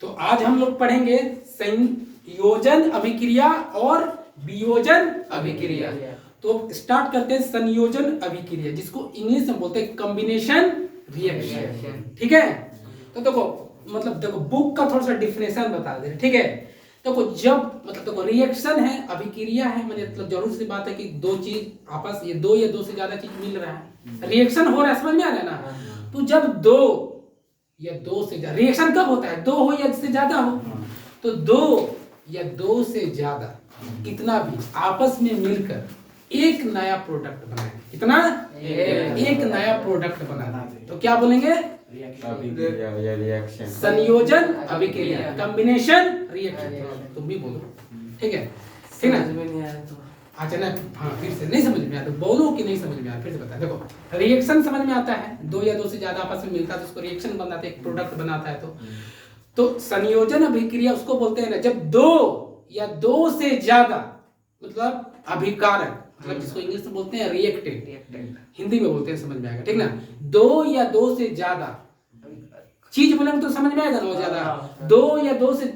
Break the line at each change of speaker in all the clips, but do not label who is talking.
तो आज हम लोग पढ़ेंगे संयोजन अभिक्रिया और वियोजन अभिक्रिया। तो स्टार्ट करते हैं संयोजन अभिक्रिया, जिसको इंग्लिश में बोलते हैं कॉम्बिनेशन रिएक्शन। ठीक है, तो देखो बुक का थोड़ा सा डिफिनेशन बता दे रहे। ठीक है, देखो जब देखो रिएक्शन है, अभिक्रिया है, मतलब जरूर सी बात है कि दो चीज आपस ये दो या दो से ज्यादा चीज मिल रहा है, रिएक्शन हो रहा है, समझ में आ रहा है ना। तो जब दो या दो से ज्यादा, रिएक्शन कब होता है, दो हो या इससे ज्यादा हो। तो दो या दो से ज्यादा कितना भी आपस में मिलकर एक नया प्रोडक्ट बनाए, कितना एक नया प्रोडक्ट बनाना, तो क्या बोलेंगे, संयोजन अभिक्रिया, कॉम्बिनेशन रिएक्शन। तुम भी बोलो, ठीक है, ठीक ना। अच्छा ना, हाँ फिर से नहीं समझ में आता बोलो कि नहीं समझ में आता, फिर से बता। देखो रिएक्शन समझ में आता है, दो या दो से ज्यादा आपस में मिलता है तो उसको रिएक्शन बनाते हैं, एक प्रोडक्ट बनाता है। तो संयोजन अभिक्रिया उसको बोलते हैं ना जब दो या दो से ज्यादा मतलब अभिकारक, मतलब जिसको इंग्लिश में बोलते हैं रिएक्टेंट, हिंदी में बोलते हैं, समझ में आएगा, ठीक ना। दो या दो से ज्यादा चीज बोलेंगे तो समझ में आएगा ना, ज्यादा दो या दो से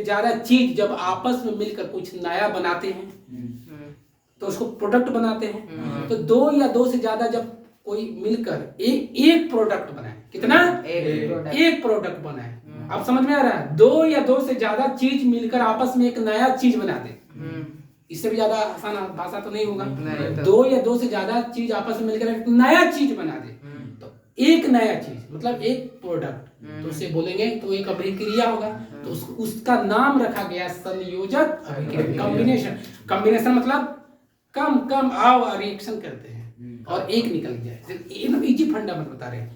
ज्यादा चीज जब आपस में मिलकर कुछ नया बनाते हैं तो उसको प्रोडक्ट बनाते हैं। तो दो या दो से ज्यादा जब कोई मिलकर एक प्रोडक्ट बनाए, कितना एक प्रोडक्ट बनाए, आप समझ में आ रहा है। दो या दो से ज्यादा चीज मिलकर आपस में एक नया चीज बनाते, इससे भी ज्यादा आसान भाषा तो नहीं होगा। दो या दो से ज्यादा चीज आपस में मिलकर एक नया चीज बना दे, तो एक नया चीज मतलब एक प्रोडक्ट, तो उसे बोलेंगे तो एक अभिक्रिया होगा। तो उसका नाम रखा गया संयोजक अभिक्रिया, कॉम्बिनेशन मतलब कम आओ रिएक्शन करते हैं और एक निकल जाए। एकदम इजी फंडामेंटल बता रहे हैं।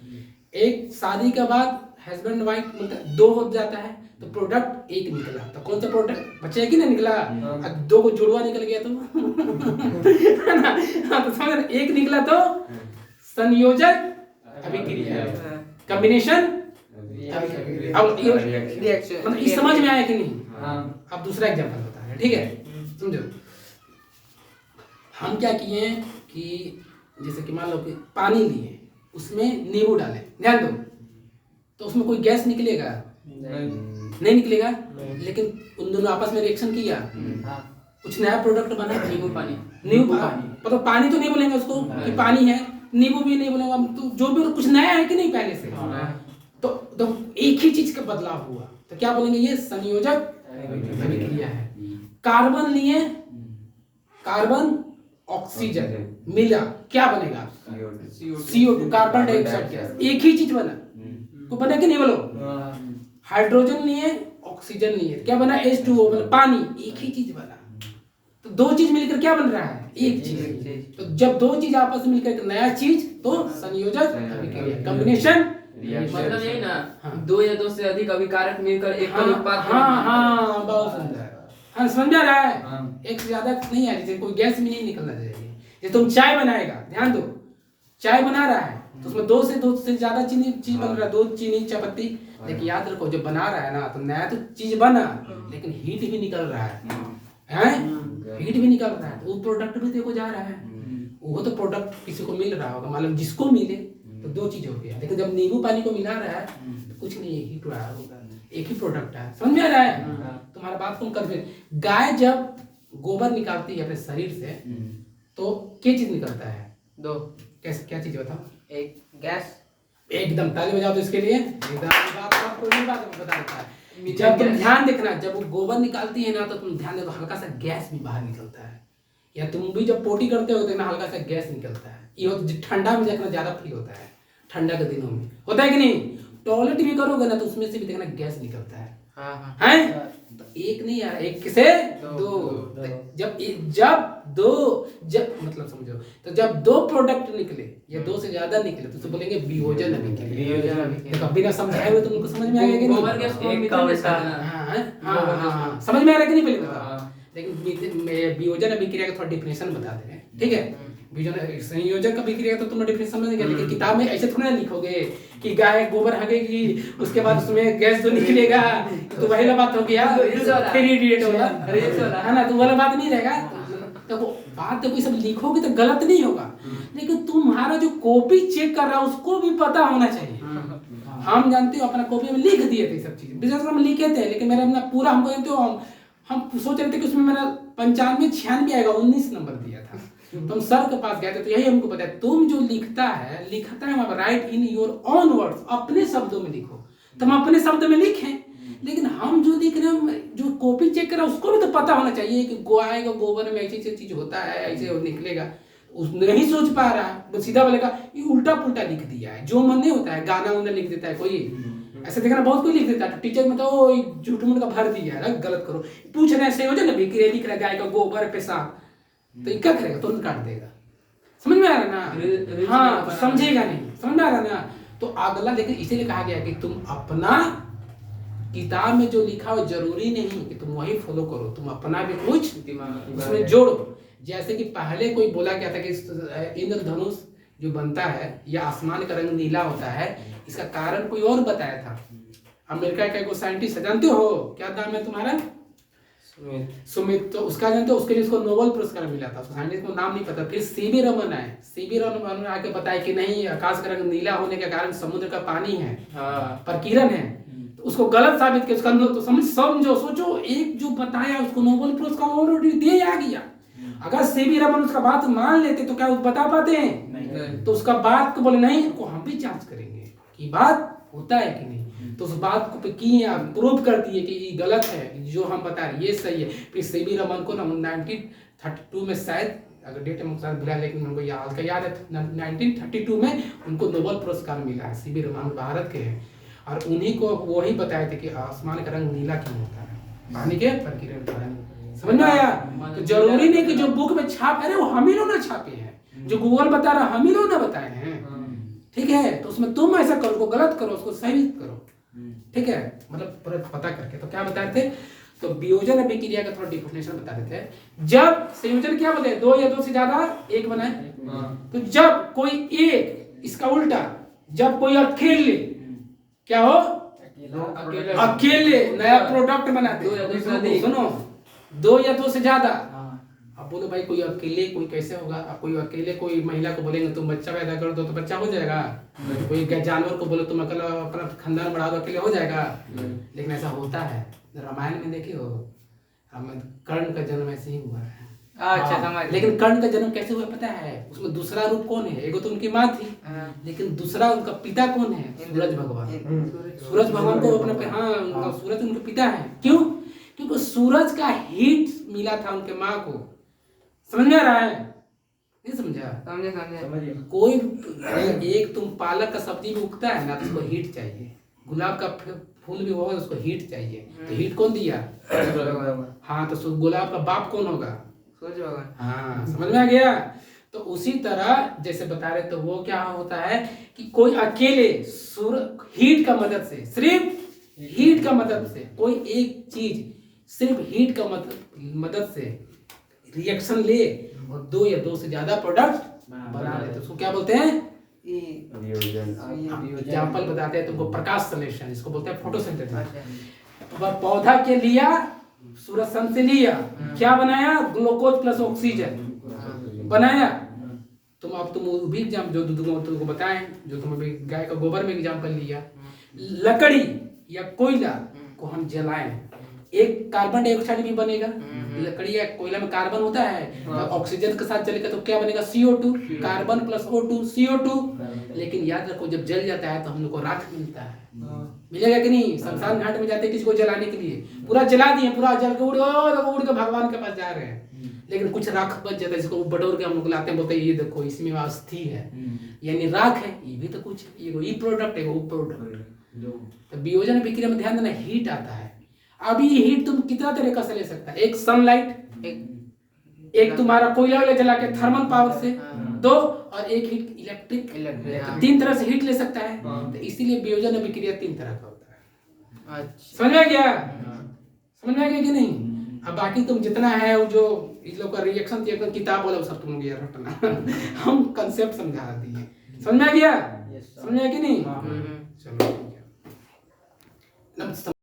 एक शादी के बाद हस्बैंड वाइफ मतलब दो हो जाता है तो प्रोडक्ट एक निकला, तो कौन सा प्रोडक्ट बच्चे की ना निकला, दो को जुड़वा निकल गया तो है ना। हाँ, तो समझ एक निकला तो संयोजक अभिक्रिया, कॉम्बिनेशन रिएक्शन। मतलब ये समझ में आया कि नहीं। अब दूसरा एग्जांपल बता रहे हैं, ठीक है, समझो। हम क्या किए कि जैसे कि मान लो कि पानी लिए, उसमें नींबू डाले, ध्यान दो, तो उसमें कोई गैस निकलेगा नहीं निकलेगा, लेकिन उन दोनों आपस में रिएक्शन किया, कुछ नया प्रोडक्ट बना, नींबू पानी मतलब पानी तो नहीं बोलेंगे उसको कि पानी है, नींबू भी नहीं बोलेंगे, तो जो भी कुछ नया है कि नहीं पहले से, तो एक ही चीज का बदलाव हुआ, तो क्या बोलेंगे, ये संयोजक अभिक्रिया है। कार्बन लिए, कार्बन ऑक्सीजन मिला, क्या बनेगा, CO2 कार्बन डाइऑक्साइड गैस, एक ही चीज बना, तो बना कि नहीं बोलो। हाइड्रोजन लिए, ऑक्सीजन लिए, क्या बना, H2O मतलब पानी, एक ही चीज बना। तो दो चीज मिलकर क्या बन रहा है, एक चीज। तो जब दो चीज आपस में मिलकर एक नया चीज, तो संयोजक अभिक्रिया, कॉम्बिनेशन।
मतलब यही ना, दो या दो से अधिक अभिकारक मिलकर एक उत्पाद।
हाँ बहुत सुंदर, हाँ समझ में आ रहा है। एक से ज्यादा नहीं है, जैसे कोई गैस में नहीं निकलना चाहिए। जैसे तुम चाय बनाएगा, ध्यान दो, चाय बना रहा है तो उसमें दो से ज्यादा चीज बन रहा है, दो चीनी चायपत्ती, लेकिन याद रखो जब बना रहा है ना तो नया तो चीज बना, लेकिन हीट भी निकल रहा है, हीट भी निकल रहा है, तो वो प्रोडक्ट भी देखो जा रहा है। वो तो प्रोडक्ट किसी को मिल रहा होगा, मालूम जिसको मिले तो दो चीज हो गया, लेकिन जब नींबू पानी को मिला रहा है तो कुछ नहीं, हीट रहा होगा, एक ही प्रोडक्ट है, समझ में आ रहा है। तुम्हारा बात तुम कर, गाय जब गोबर निकालती है अपने शरीर से तो क्या चीज निकलता है,
दो,
कैसे क्या चीज बताओ,
एक गैस,
एकदम ताली बजाओ तो इसके लिए, एकदम बात आपको नहीं बात बता देता है। जब तुम ध्यान देखना, जब वो गोबर निकालती है ना तो तुम ध्यान देखो हल्का सा गैस भी बाहर निकलता है, या तुम भी जब पोटी करते हो तो ना हल्का सा गैस निकलता है। ये ठंडा में देखना ज्यादा फील होता है, ठंडा के दिनों में होता है कि नहीं। टॉयलेट भी करोगे ना तो उसमें से भी देखना गैस निकलता है, हैं? तो एक नहीं यार, एक से दो, जब मतलब समझो, तो जब दो प्रोडक्ट निकले या दो से ज्यादा निकले तो उसे बोलेंगे वियोजन अभिक्रिया। देखो बिना समझाए हुए तुमको समझ में आ गया कि नहीं, गोबर गैस को समझ में आ रहा है कि नहीं पहले बताओ। लेकिन वियोजन अभिक्रिया का थोड़ा डिफिनेशन बता दे रहे हैं, ठीक है। संयोजक अभिक्रिया तो तुमने डिफिनेशन में दिया, लेकिन किताब में ऐसे थोड़ा लिखोगे कि गाय गोबर हगेगी उसके बाद उसमें गैस तो निकलेगा, तो वही वाला बात हो गया, फिर इडियट वाला है ना, तो वाला बात नहीं रहेगा। तो वो बात तो कोई सब लिखोगे तो गलत नहीं होगा, लेकिन तुम्हारा जो कॉपी चेक कर रहा है उसको भी पता होना चाहिए, हम जानते हो अपना कॉपी में लिख दिए थे सब चीजें, बिजनेस हम लिखे थे, लेकिन मेरा अपना पूरा हमको जानते हो हम सोच रहे थे कि उसमें मेरा 95-96 आएगा, 19 नंबर दिया था। तो हम सर के पास गए थे, तो यही हमको बताया, तुम जो लिखता है right in your own words, अपने शब्दों में लिखो। तो हम अपने शब्द में लिखें, लेकिन हम जो लिख रहे हैं, जो कॉपी चेक कर रहे हैं, उसको भी तो पता होना चाहिए कि आएगा गोबर में ऐसी ऐसी चीज होता है, ऐसे निकलेगा। नहीं सोच पा रहा है, वो सीधा बोलेगा ये उल्टा पुल्टा लिख दिया है, जो मन नहीं होता है, गाना उन्हें लिख देता है कोई, ऐसे देखना बहुत कोई लिख देता है। टीचर में तो झूठ मूठ का भर दिया है, गलत करो, पूछ रहे ऐसे हो जाए ना, बिक्री लिख रहा है गाय का गोबर पेशाब, तो क्या करेगा, तुरंत काट देगा। समझ में आ रहा ना? हाँ, समझेगा नहीं, समझ में आ रहा ना? तो अगला, लेकिन इसीलिए कहा गया कि तुम अपना किताब में जो लिखा हो, जरूरी नहीं कि तुम वही फॉलो करो, तुम अपना भी कुछ उसमें जोड़ो। जैसे कि पहले कोई बोला गया था कि इंद्रधनुष जो बनता है या आसमान का रंग नीला होता है, इसका कारण कोई और बताया था। अमेरिका का एक साइंटिस्ट जानते हो, क्या नाम है तुम्हारा? सुमित। तो उसका जानते हो, उसके लिए उसको नोबेल पुरस्कार मिला था। साइंटिस्ट को नाम नहीं पता। फिर सीवी रमन आए, सीवी रमन आके बताया कि नहीं, आकाश का रंग नीला होने के कारण समुद्र का पानी है, प्रकीर्णन है। तो उसको गलत साबित किया, उसका तो समझो, सोचो, एक जो बताया उसको नोबेल पुरस्कार ऑलरेडी दिया आ गया। अगर सीवी रमन उसका बात मान लेते तो क्या वो बता पाते हैं? नहीं। तो उसका बात को बोले नहीं, को हम भी जांच करेंगे कि बात होता है कि नहीं। तो उस बात को की प्रूव कर दिए कि ये गलत है, जो हम बता रहे ये सही है। फिर सीवी रमन को 1932 में, शायद अगर डेट में भूला, लेकिन हमको याद है 1932 में उनको नोबेल पुरस्कार मिला है। सीवी रमन भारत के हैं, और उन्हीं को वही बताए थे कि आसमान का रंग नीला क्यों होता है, पानी के प्रकीर्णन के कारण। समझ में आया? तो जरूरी नहीं कि जो बुक में छाप, अरे वो हम ही लोग ना छापे हैं, जो गूगल बता रहा हम ही लोग ना बताए हैं, ठीक है? तो उसमें तुम ऐसा करो, उसको गलत करो, उसको सही करो, ठीक है? मतलब पता करके। तो क्या बताते थे? तो वियोजन अभिक्रिया का थोड़ा डिफिनेशन बता देते हैं। जब संयोजन क्या बोले, दो या दो से ज्यादा एक बनाए, तो जब कोई एक, इसका उल्टा, जब कोई अकेले क्या हो, अकेले नया प्रोडक्ट बनाते, सुनो, दो या दो से ज्यादा। अब बोलो भाई कोई अकेले, कोई कैसे होगा? अब कोई अकेले कोई महिला को बोलेंगे तुम बच्चा पैदा कर दो तो बच्चा हो जाएगा? कोई जानवर को बोलो तुम अकेला अपना खानदान बढ़ा दो, अकेले हो जाएगा? लेकिन ऐसा होता है, रामायण में देखे हो, कर्ण का जन्म ऐसे ही हुआ है। अच्छा, समझ। लेकिन कर्ण का जन्म कैसे हुआ पता है? उसमें दूसरा रूप कौन है? एगो तो उनकी माँ थी, लेकिन दूसरा उनका पिता कौन है? सूरज भगवान। सूरज भगवान को अपने, हाँ, सूरज उनके पिता है। क्यों? क्योंकि सूरज का हीट मिला था उनके माँ को। समझ में आ रहा है? नहीं समझा? समझे। कोई एक तुम पालक का सब्जी भी उगता है ना, तो उसको हीट चाहिए। गुलाब का फूल भी होगा, उसको हीट चाहिए। तो हीट कौन दिया? हाँ, तो गुलाब का बाप कौन होगा? सूरज भगवान। हाँ, समझ में आ गया? तो उसी तरह जैसे बता रहे, तो वो क्या होता है कि कोई अकेले हीट का मदद से, सिर्फ हीट का मदद से, कोई एक चीज सिर्फ हीट का मदद से रिएक्शन ले और दो या दो से ज्यादा प्रोडक्ट बना ले, तो उसको क्या बोलते हैं? एग्जाम्पल बताते हैं तुमको, प्रकाश संश्लेषण, इसको बोलते हैं फोटोसिंथेसिस। पौधा के लिया, सूरज सन से लिया, क्या बनाया? ग्लूकोज प्लस ऑक्सीजन बनाया। तुम भी एग्जाम जो तुमको बताएं, जो तुम अभी गाय का गोबर में एग्जाम्पल लिया, लकड़ी या कोयला को हम जलाएं, एक कार्बन डाइऑक्साइड भी बनेगा। लकड़ी या कोयला में कार्बन होता है, तो ऑक्सीजन के साथ जलेगा तो क्या बनेगा? CO2, carbon plus O2, CO2। लेकिन याद रखो, जब जल जाता है तो हम लोग को राख मिलता है, मिलेगा कि नहीं? शमशान घाट में जाते हैं किसी को जलाने के लिए, पूरा जला दिए, पूरा जल के उड़ के भगवान के पास जा रहे हैं, लेकिन कुछ राख बच जाता है, जिसको बटोर के हम लोग लाते हैं, बोलते हैं ये देखो इसमें अस्थि है, यानी राख है। ये भी तो कुछ, ये प्रोडक्ट है, वो प्रोडक्ट। तो वियोजन अभिक्रिया में ध्यान देना, हीट आता है। अब ये हीट तुम कितना तरीका से ले सकता है? एक सनलाइट, एक तुम्हारा कोयला वाला जला के थर्मल पावर से, दो, और एक हीट इलेक्ट्रिक, तो तीन तरह से हीट ले सकता है। तो इसीलिए वियोजन अभिक्रिया तीन तरह का होता है। अच्छा, समझ में गया? समझ में गया कि नहीं? अब बाकी तुम जितना है वो जो इस लोग का रिएक्शन किताब वाला सब तुम लोग ये रटना हम कंसेप्ट समझा दिए। समझ में गया? समझ में गया कि नहीं? चलो।